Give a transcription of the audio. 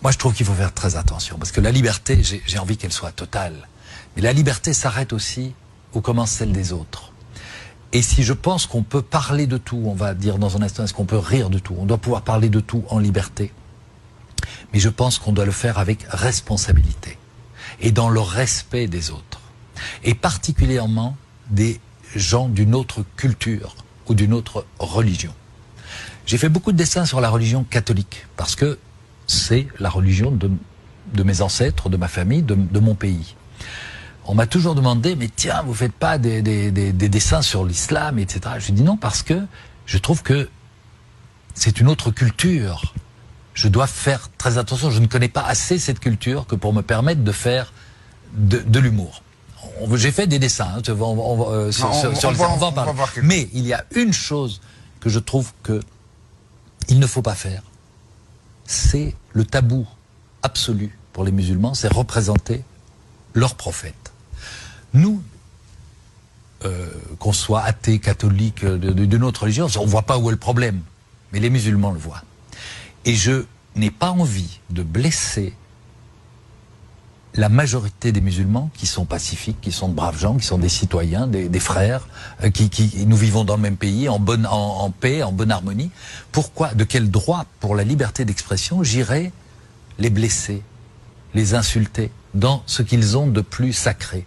Moi, je trouve qu'il faut faire très attention, parce que la liberté, j'ai envie qu'elle soit totale. Mais la liberté s'arrête aussi où commence celle des autres. Et si je pense qu'on peut parler de tout, on va dire dans un instant, est-ce qu'on peut rire de tout? On doit pouvoir parler de tout en liberté. Mais je pense qu'on doit le faire avec responsabilité et dans le respect des autres. Et particulièrement des gens d'une autre culture ou d'une autre religion. J'ai fait beaucoup de dessins sur la religion catholique parce que c'est la religion de mes ancêtres, de ma famille, de mon pays. On m'a toujours demandé, mais tiens, vous faites pas des dessins sur l'islam, etc. Je dis non, parce que je trouve que c'est une autre culture. Je dois faire très attention. Je ne connais pas assez cette culture que pour me permettre de faire de l'humour. J'ai fait des dessins, hein, on va en parler. Mais il y a une chose que je trouve que il ne faut pas faire. C'est le tabou absolu pour les musulmans, c'est représenter leur prophète. Nous, qu'on soit athée, catholique, d'une autre religion, on ne voit pas où est le problème. Mais les musulmans le voient. Et je n'ai pas envie de blesser la majorité des musulmans qui sont pacifiques, qui sont de braves gens, qui sont des citoyens, des frères, nous vivons dans le même pays, en paix, en bonne harmonie. Pourquoi, de quel droit, pour la liberté d'expression, j'irais les blesser, les insulter dans ce qu'ils ont de plus sacré?